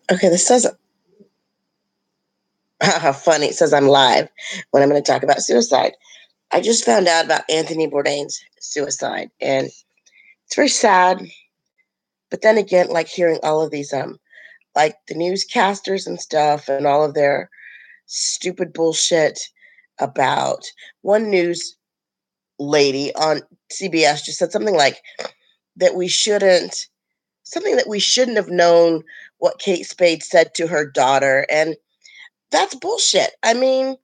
Okay, this says, how funny. It says I'm live when I'm going to talk about suicide. I just found out about Anthony Bourdain's suicide, and it's very sad. But then again, like hearing all of these, like the newscasters and stuff, and all of their stupid bullshit about one news lady on CBS just said something like that something that we shouldn't have known what Kate Spade said to her daughter, and that's bullshit. I mean,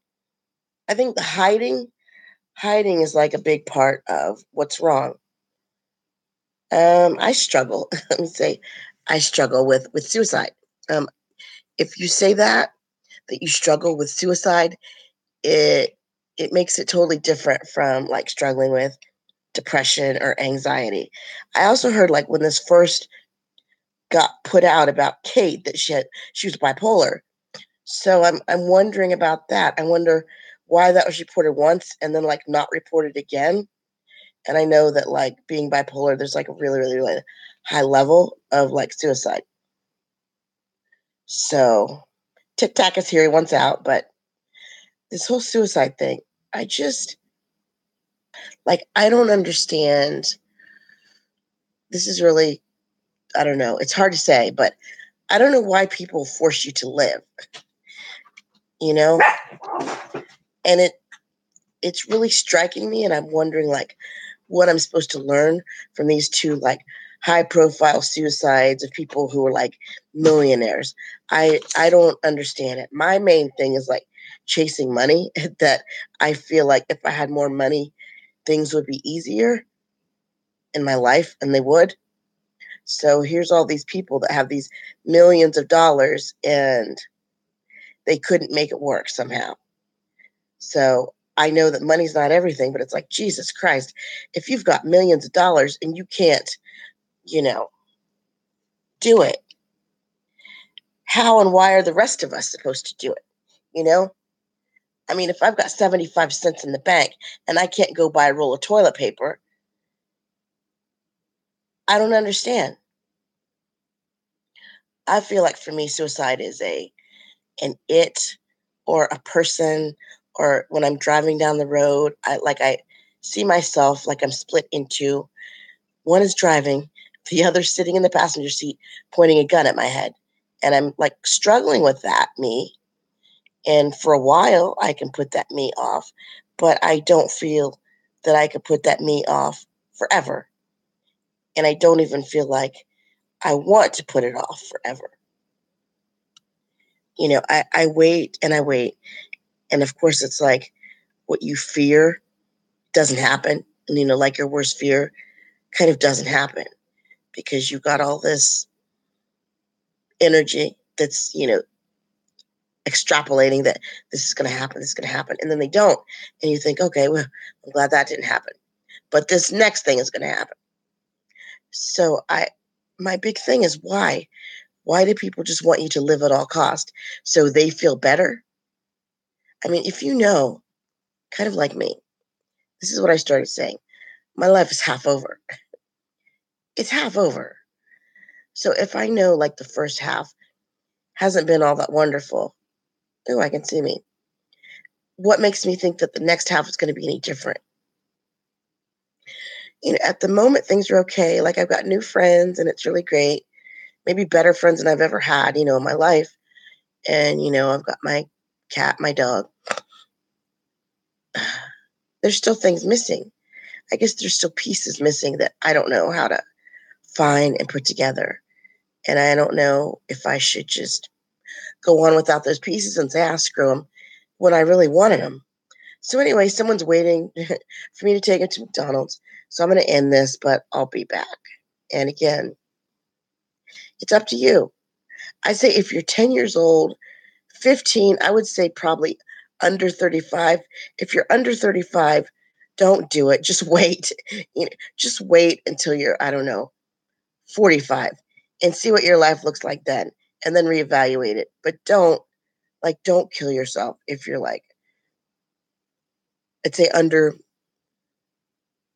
I think the hiding is like a big part of what's wrong. I struggle. Let me say, I struggle with suicide. Um, if you say that you struggle with suicide, it it makes it totally different from like struggling with depression or anxiety. I also heard like when this first got put out about Kate that she was bipolar. So I'm wondering about that. I wonder why that was reported once and then like not reported again. And I know that like being bipolar, there's like a really, really, really high level of like suicide. So Tic Tac is here, he wants out, but this whole suicide thing, I just like I don't understand. This is really I don't know. It's hard to say, but I don't know why people force you to live, you know? And it's really striking me and I'm wondering like what I'm supposed to learn from these two like high profile suicides of people who are like millionaires. I don't understand it. My main thing is like chasing money that I feel like if I had more money things would be easier in my life and they would. So here's all these people that have these millions of dollars and they couldn't make it work somehow. So I know that money's not everything, but it's like, Jesus Christ, if you've got millions of dollars and you can't, you know, do it, how and why are the rest of us supposed to do it? You know? I mean, if I've got 75 cents in the bank and I can't go buy a roll of toilet paper, I don't understand. I feel like for me, suicide is an it or a person or when I'm driving down the road, I see myself like I'm split into one is driving, the other sitting in the passenger seat pointing a gun at my head. And I'm like struggling with that me. And for a while I can put that me off, but I don't feel that I could put that me off forever. And I don't even feel like I want to put it off forever. I wait and I wait. And of course it's like what you fear doesn't happen. And like your worst fear kind of doesn't happen because you've got all this energy that's, extrapolating that this is going to happen, this is going to happen. And then they don't. And you think, okay, well, I'm glad that didn't happen. But this next thing is going to happen. So my big thing is why? Why do people just want you to live at all cost? So they feel better? I mean, if you know, kind of like me, this is what I started saying. My life is half over. It's half over. So if I know like the first half hasn't been all that wonderful, oh, I can see me. What makes me think that the next half is going to be any different? At the moment, things are okay. Like I've got new friends and it's really great. Maybe better friends than I've ever had, in my life. And, I've got my cat, my dog. There's still things missing. I guess there's still pieces missing that I don't know how to find and put together. And I don't know if I should just go on without those pieces and say, screw them when I really wanted them. So anyway, someone's waiting for me to take him to McDonald's. So I'm going to end this, but I'll be back. And again, it's up to you. I say if you're 10 years old, 15, I would say probably under 35. If you're under 35, don't do it. Just wait. Just wait until you're, I don't know, 45 and see what your life looks like then and then reevaluate it. But don't kill yourself if you're I'd say under,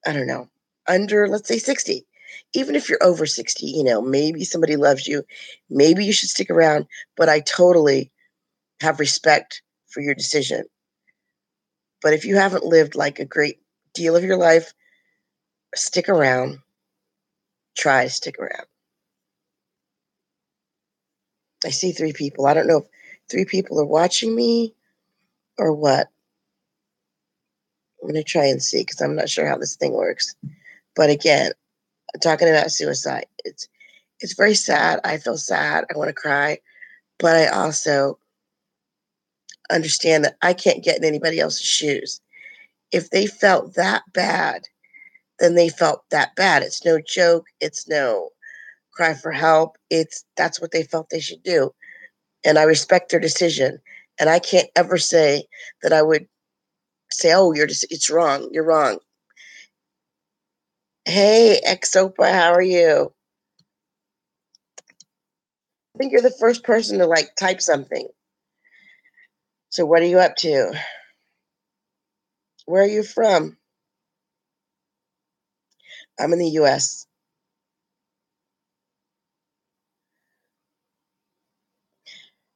I don't know, under, let's say, 60. Even if you're over 60, maybe somebody loves you. Maybe you should stick around. But I totally have respect for your decision. But if you haven't lived like a great deal of your life, stick around. Try to stick around. I see 3 people. I don't know if 3 people are watching me or what. I'm going to try and see because I'm not sure how this thing works. But again, talking about suicide, it's very sad. I feel sad. I want to cry. But I also understand that I can't get in anybody else's shoes. If they felt that bad, then they felt that bad. It's no joke. It's no cry for help. That's what they felt they should do. And I respect their decision. And I can't ever say that I would say, "Oh, it's wrong. You're wrong." Hey, Exopa, how are you? I think you're the first person to type something. So what are you up to? Where are you from? I'm in the US.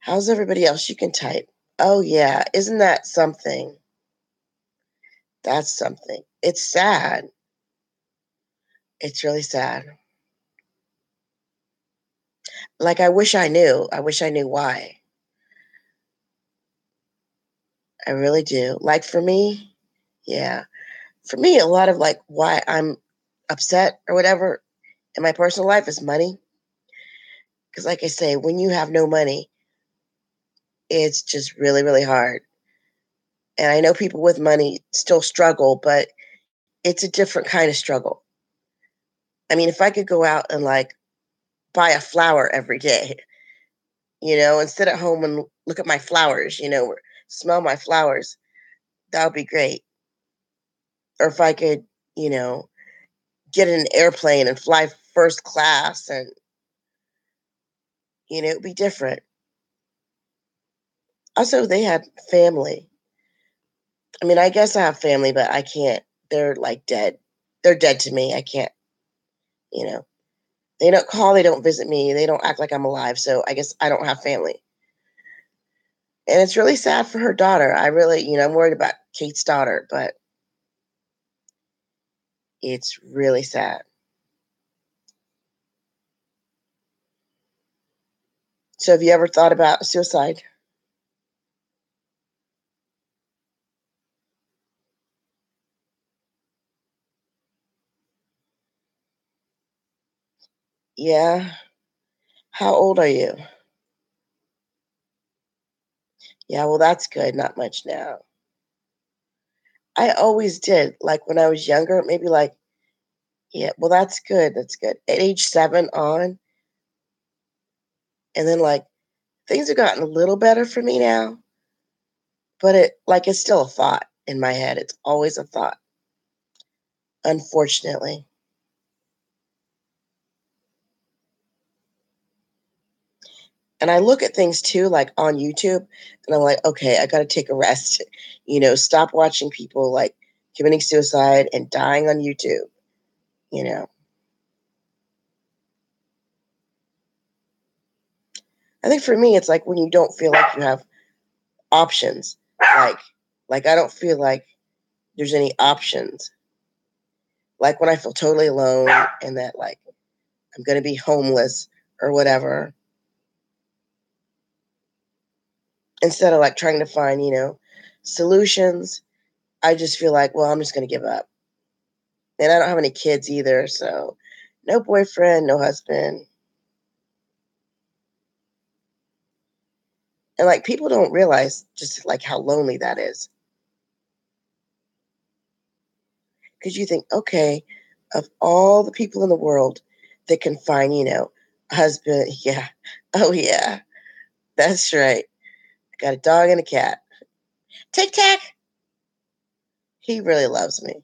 How's everybody else? You can type. Oh yeah, isn't that something? That's something. It's sad. It's really sad. Like I wish I knew. I wish I knew why. I really do. Like for me, yeah. For me, a lot of why I'm upset or whatever in my personal life is money. Because like I say, when you have no money, it's just really, really hard. And I know people with money still struggle, but it's a different kind of struggle. I mean, if I could go out and buy a flower every day, and sit at home and look at my flowers, or smell my flowers, that would be great. Or if I could, you know, get in an airplane and fly first class and, it'd be different. Also, they had family. I mean, I guess I have family, but I can't. They're dead. They're dead to me. I can't, you know. They don't call, they don't visit me, they don't act like I'm alive. So I guess I don't have family. And it's really sad for her daughter. I really, I'm worried about Kate's daughter, but it's really sad. So have you ever thought about suicide? Yeah. How old are you? Yeah, well, that's good. Not much now. I always did. Like when I was younger, maybe yeah, well, that's good. That's good. At age 7 on, and then things have gotten a little better for me now, but it's still a thought in my head. It's always a thought, unfortunately. And I look at things too, on YouTube, and I'm like, okay, I got to take a rest. Stop watching people committing suicide and dying on YouTube. You know, I think for me, it's like when you don't feel like you have options. I don't feel like there's any options. Like when I feel totally alone and that I'm gonna be homeless or whatever. Instead of trying to find, solutions, I just feel like, well, I'm just gonna give up. And I don't have any kids either, so no boyfriend, no husband. And people don't realize just how lonely that is. Because you think, okay, of all the people in the world that can find, a husband, yeah, oh yeah, that's right. I got a dog and a cat. Tic Tac, he really loves me.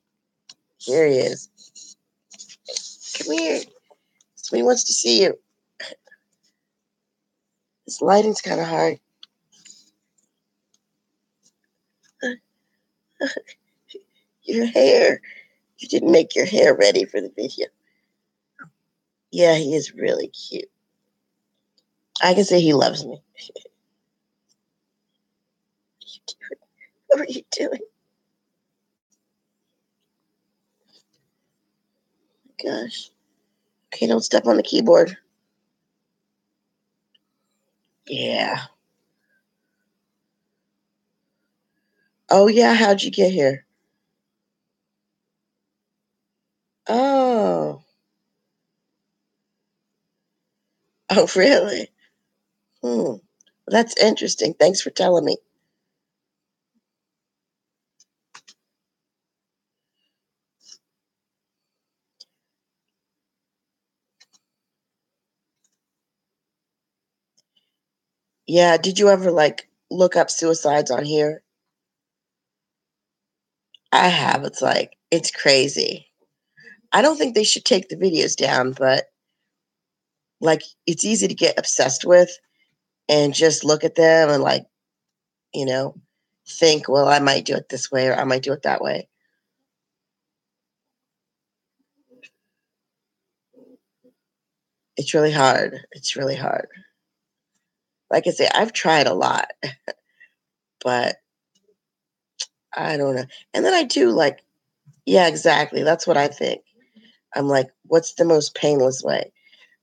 Here he is. Come here. Somebody wants to see you. This lighting's kind of hard. Your hair. You didn't make your hair ready for the video. Yeah, he is really cute. I can say he loves me. What are you doing? Gosh. Okay, don't step on the keyboard. Yeah. Oh, yeah. How'd you get here? Oh. Oh, really? Hmm. That's interesting. Thanks for telling me. Yeah. Did you ever like look up suicides on here? I have. It's like, it's crazy. I don't think they should take the videos down, but like, it's easy to get obsessed with and just look at them and like, you know, think, well, I might do it this way or I might do it that way. It's really hard. It's really hard. Like I say, I've tried a lot, but I don't know. And then I do like, yeah, exactly. That's what I think. I'm like, what's the most painless way?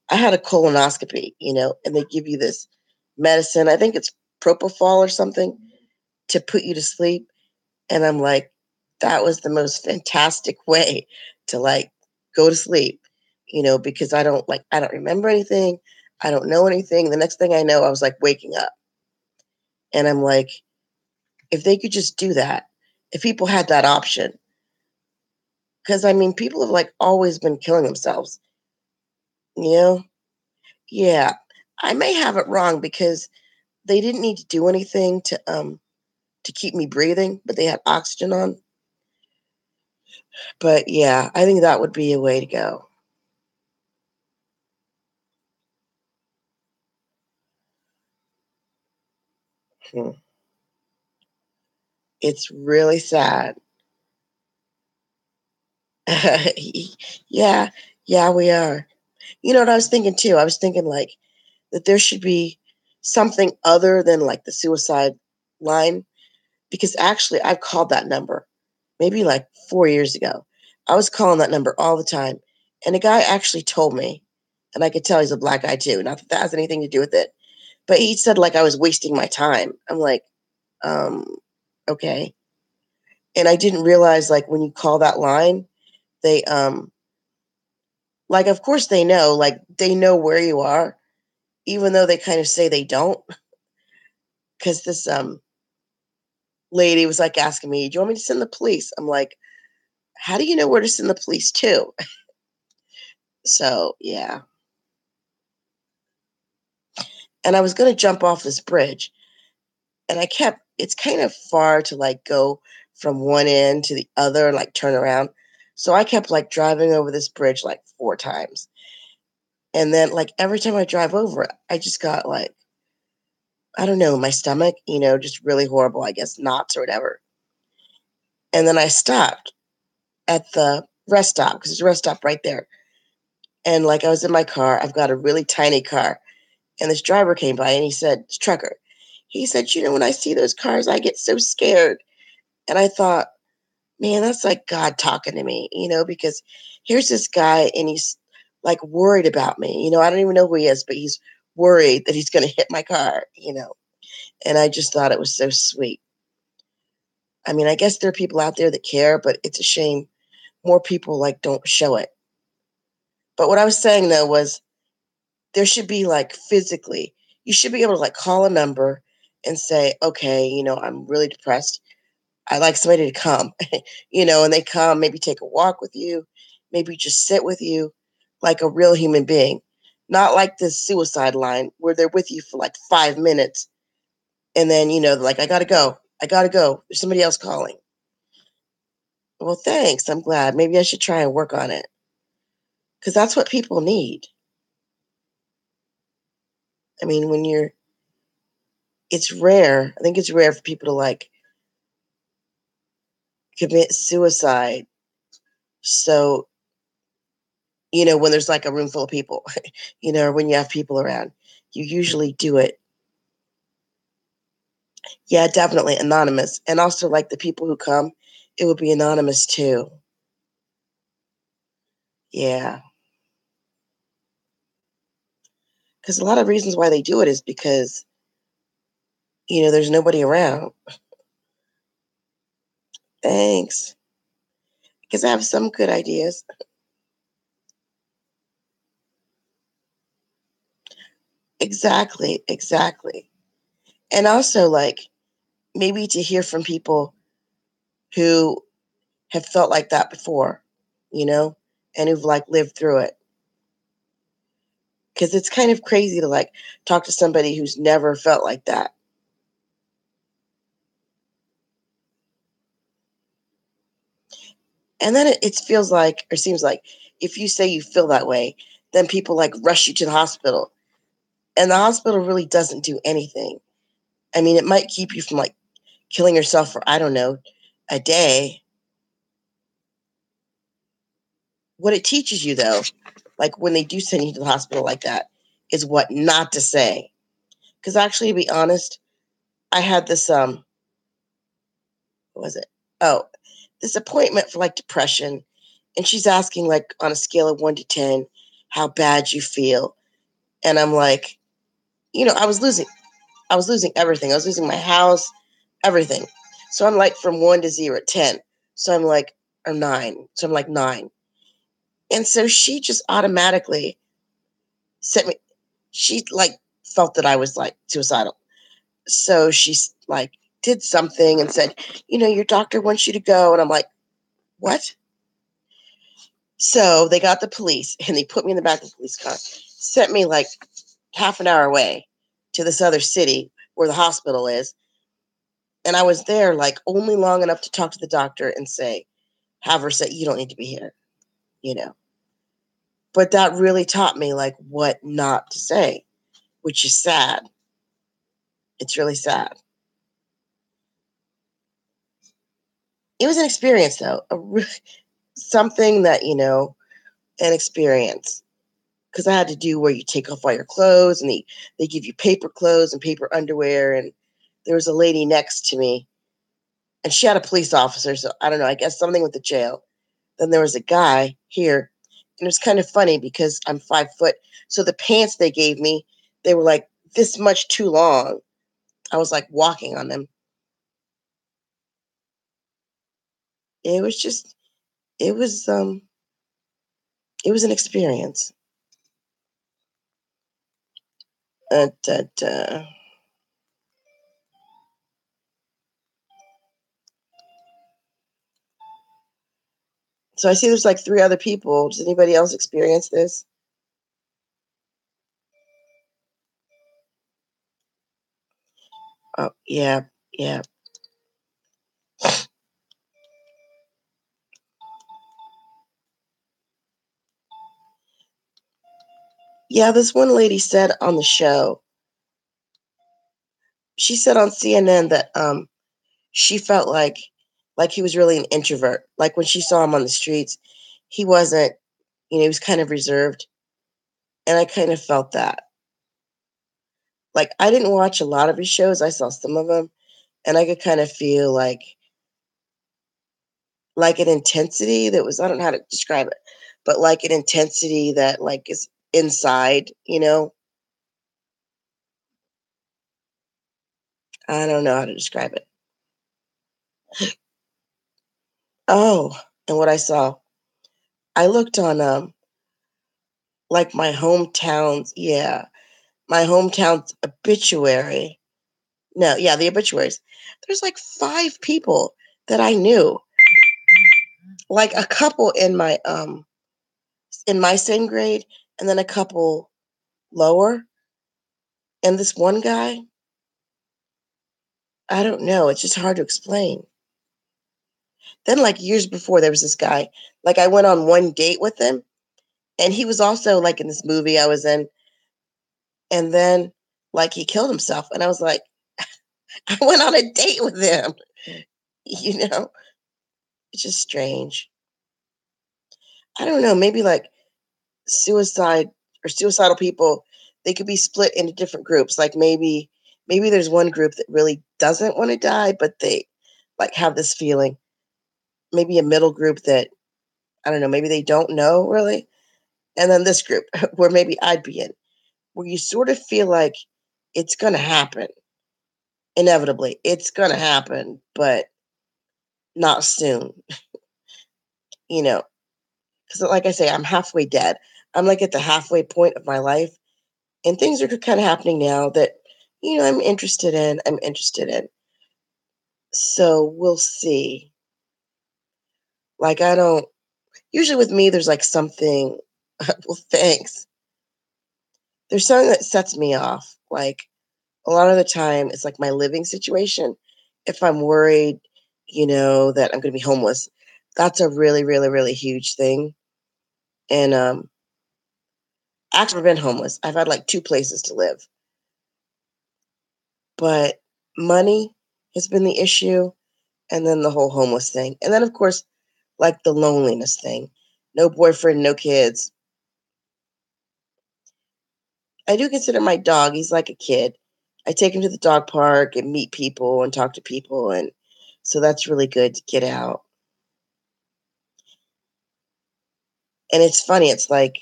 I had a colonoscopy, and they give you this medicine. I think it's propofol or something to put you to sleep. And I'm like, that was the most fantastic way to like go to sleep, because I don't remember anything. I don't know anything. The next thing I know, I was like waking up. And I'm like, if they could just do that, if people had that option, because I mean, people have like always been killing themselves, you know? Yeah. I may have it wrong because they didn't need to do anything to keep me breathing, but they had oxygen on. But yeah, I think that would be a way to go. Hmm. It's really sad. Yeah, yeah, we are. You know what I was thinking too? I was thinking like that there should be something other than like the suicide line because actually I've called that number maybe like 4 years ago. I was calling that number all the time. And a guy actually told me, and I could tell he's a black guy too, not that that has anything to do with it, but he said like I was wasting my time. I'm like, um, okay. And I didn't realize like when you call that line, they like of course they know where you are, even though they kind of say they don't. Because this lady was like asking me, "Do you want me to send the police?" I'm like, "How do you know where to send the police to?" So yeah. And I was gonna jump off this bridge, and it's kind of far to like go from one end to the other and like turn around. So I kept like driving over this bridge like 4 times. And then like every time I drive over it, I just got like, I don't know, my stomach, just really horrible, I guess, knots or whatever. And then I stopped at the rest stop because there's a rest stop right there. And like I was in my car, I've got a really tiny car. And this driver came by and he said, this trucker, he said, when I see those cars, I get so scared. And I thought, man, that's like God talking to me, because here's this guy and he's like worried about me. I don't even know who he is, but he's worried that he's going to hit my car. And I just thought it was so sweet. I mean, I guess there are people out there that care, but it's a shame more people like don't show it. But what I was saying though was there should be like physically, you should be able to like call a number and say, okay, I'm really depressed. I'd like somebody to come, and they come, maybe take a walk with you, maybe just sit with you like a real human being, not like this suicide line where they're with you for like 5 minutes and then, like, I gotta go. I gotta go. There's somebody else calling. Well, thanks. I'm glad. Maybe I should try and work on it because that's what people need. I mean, it's rare. I think it's rare for people to like commit suicide So, when there's like a room full of people, or when you have people around, you usually do it. Yeah, definitely anonymous. And also, like the people who come, it would be anonymous too. Yeah. Because a lot of reasons why they do it is because, there's nobody around. Thanks. Because I have some good ideas. Exactly. Exactly. And also, like, maybe to hear from people who have felt like that before, you know, and who've like lived through it. Because it's kind of crazy to like talk to somebody who's never felt like that. And then it feels like, or seems like, if you say you feel that way, then people like rush you to the hospital. And the hospital really doesn't do anything. I mean, it might keep you from like killing yourself for, I don't know, a day. What it teaches you, though, like when they do send you to the hospital like that, is what not to say. Because actually, to be honest, I had this, what was it? Oh, this appointment for like depression. And she's asking, like, on a scale of 1 to 10, how bad you feel. And I'm like, I was losing everything. I was losing my house, everything. So I'm like from 1 to 0, 10. So I'm like, or 9. So I'm like 9. And so she just automatically sent me, she like felt that I was like suicidal. So she's like, did something and said, your doctor wants you to go. And I'm like, what? So they got the police and they put me in the back of the police car, sent me like half an hour away to this other city where the hospital is. And I was there like only long enough to talk to the doctor and have her say, you don't need to be here, you know. But that really taught me like what not to say, which is sad. It's really sad. It was an experience though, something that, an experience. Because I had to do where you take off all your clothes and they give you paper clothes and paper underwear. And there was a lady next to me and she had a police officer. So I don't know, I guess something with the jail. Then there was a guy here. And it was kind of funny because I'm 5 foot. So the pants they gave me, they were like this much too long. I was like walking on them. It was just, it was, um, it was an experience. That So I see there's like 3 other people. Does anybody else experience this? Oh, yeah, yeah. Yeah, this one lady said on the show, she said on CNN that she felt like he was really an introvert. Like when she saw him on the streets, he wasn't, he was kind of reserved. And I kind of felt that. Like I didn't watch a lot of his shows. I saw some of them and I could kind of feel like an intensity that was, I don't know how to describe it, but like an intensity that like is inside. I don't know how to describe it. Oh, and what I saw, I looked on like my hometown's, yeah, my hometown's obituary. No, yeah, the obituaries. There's like 5 people that I knew, like a couple in my same grade, and then a couple lower. And this one guy, I don't know. It's just hard to explain. Then, like years before, there was this guy. Like I went on one date with him, and he was also like in this movie I was in. And then, like he killed himself, and I was like, I went on a date with him. You know, it's just strange. I don't know, maybe like suicide or suicidal people, they could be split into different groups. Like maybe there's one group that really doesn't want to die, but they like have this feeling. Maybe a middle group that I don't know, maybe they don't know really. And then this group where maybe I'd be in, where you sort of feel like it's going to happen inevitably. It's going to happen, but not soon, you know. Because, like I say, I'm halfway dead. I'm like at the halfway point of my life, and things are kind of happening now that, I'm interested in. I'm interested in. So we'll see. Like, I don't, usually with me, there's like something, well, thanks. There's something that sets me off. Like, a lot of the time, it's like my living situation. If I'm worried, that I'm going to be homeless, that's a really, really, really huge thing. And I've never been homeless. I've had like two places to live, but money has been the issue, and then the whole homeless thing, and then of course, like the loneliness thing. No boyfriend, no kids. I do consider my dog. He's like a kid. I take him to the dog park and meet people and talk to people, and so that's really good to get out. And it's funny. It's like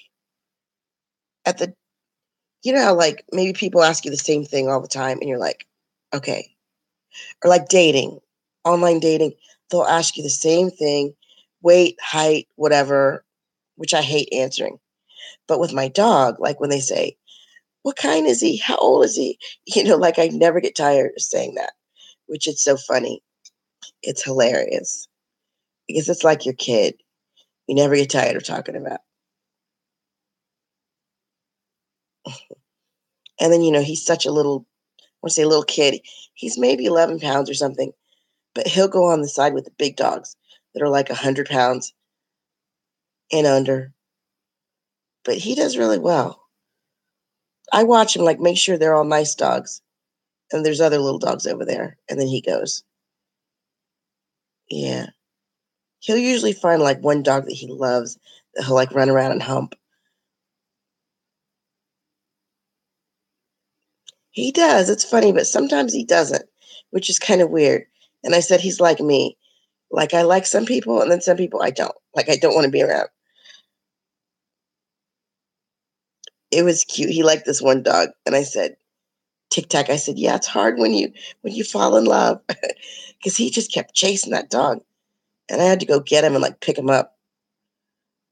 at the how like maybe people ask you the same thing all the time, and you're like, okay, or like dating, online dating, they'll ask you the same thing, weight, height, whatever, which I hate answering. But with my dog, like when they say, what kind is he? How old is he? Like I never get tired of saying that, which is so funny. It's hilarious because it's like your kid. You never get tired of talking about. And then, he's such a little, I want to say little kid. He's maybe 11 pounds or something, but he'll go on the side with the big dogs that are like 100 pounds and under. But he does really well. I watch him, like, make sure they're all nice dogs. And there's other little dogs over there. And then he goes. Yeah. He'll usually find, like, one dog that he loves that he'll, like, run around and hump. He does. It's funny, but sometimes he doesn't, which is kind of weird. And I said he's like me. Like, I like some people, and then some people I don't. Like, I don't want to be around. It was cute. He liked this one dog. And I said, Tic Tac. I said, yeah, it's hard when you fall in love. Because he just kept chasing that dog. And I had to go get him and, like, pick him up.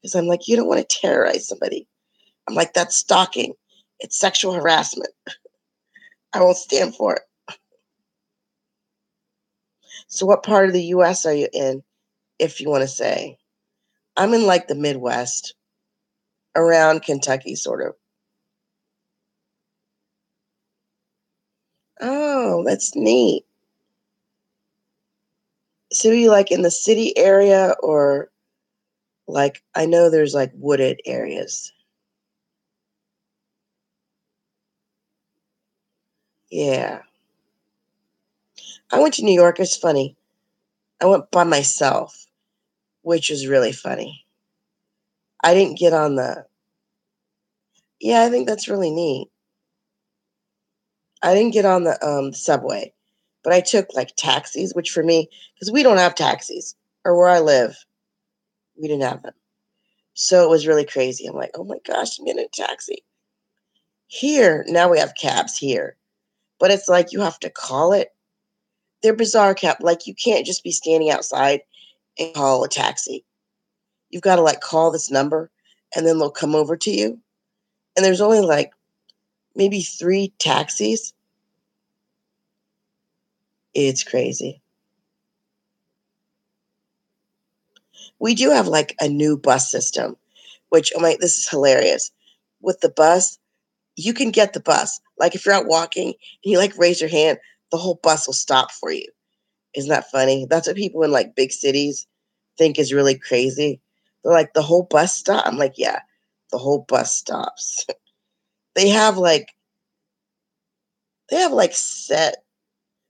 Because I'm like, you don't want to terrorize somebody. I'm like, that's stalking. It's sexual harassment. I won't stand for it. So what part of the US are you in, if you want to say? I'm in like the Midwest, around Kentucky, sort of. Oh, that's neat. So you like in the city area or like I know there's like wooded areas. Yeah. I went to New York. It's funny. I went by myself, which was really funny. I didn't get on the Yeah, I think that's really neat. I didn't get on the subway, but I took like taxis, which for me, because we don't have taxis, or where I live, we didn't have them. So it was really crazy. I'm like, oh my gosh, I'm getting a taxi. Here, now we have cabs here, but it's like you have to call it. They're bizarre cab. Like you can't just be standing outside and call a taxi. You've got to like call this number and then they'll come over to you. And there's only like maybe three taxis. It's crazy. We do have like a new bus system, which, oh my, this is hilarious. With the bus, you can get the bus. Like if you're out walking and you like raise your hand, the whole bus will stop for you. Isn't that funny? That's what people in like big cities think is really crazy. They're like, the whole bus stop? I'm like, yeah, the whole bus stops. they have like they have like set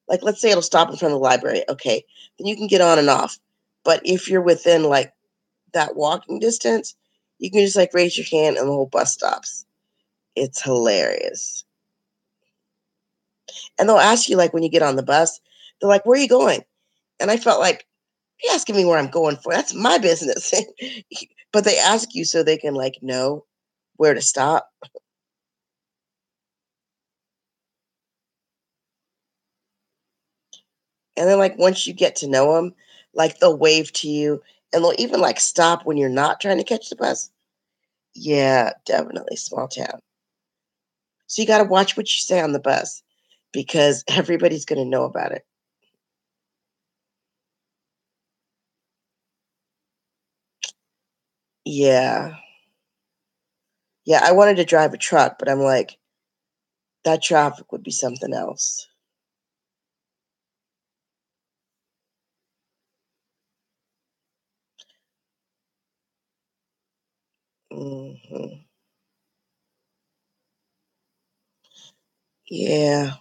like let's say it'll stop in front of the library. Okay. Then you can get on and off. But if you're within like that walking distance, You can just like raise your hand and the whole bus stops. It's hilarious. And they'll ask you like when you get on the bus, they're like, "Where are you going?" And I felt like, "You're asking me where I'm going for. That's my business." But they ask you so they can like know where to stop. And then like once you get to know them, like they'll wave to you and they'll even like stop when you're not trying to catch the bus. Yeah, definitely small town. So you got to watch what you say on the bus because everybody's going to know about it. Yeah. Yeah, I wanted to drive a truck, but I'm like, that traffic would be something else. Hmm. Yeah.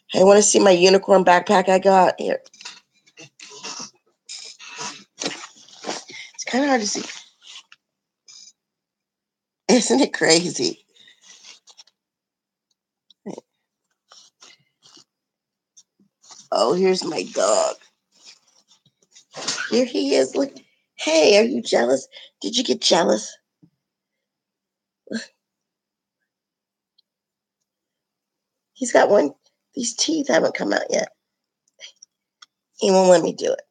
Hey, want to see my unicorn backpack I got? Here. It's kind of hard to see. Isn't it crazy? Oh, here's my dog. Here he is. Look. Hey, are you jealous? Did you get jealous? He's got one. These teeth haven't come out yet. He won't let me do it.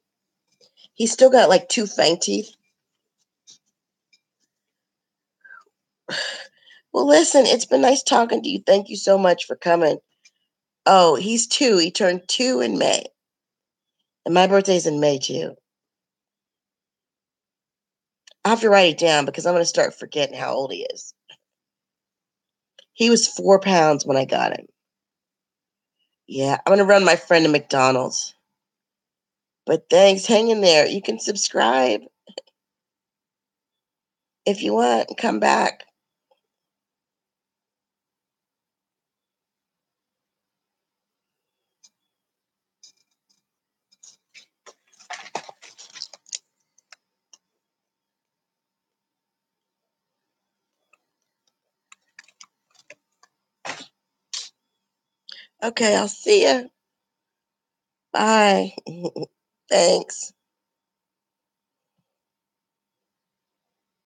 He's still got like two fang teeth. Well, listen, it's been nice talking to you. Thank you so much for coming. Oh, he's two. He turned 2 in May. And my birthday's in May too. I have to write it down because I'm going to start forgetting how old he is. He was 4 pounds when I got him. Yeah, I'm going to run my friend to McDonald's. But thanks. Hang in there. You can subscribe if you want and come back. Okay, I'll see you. Bye. Thanks.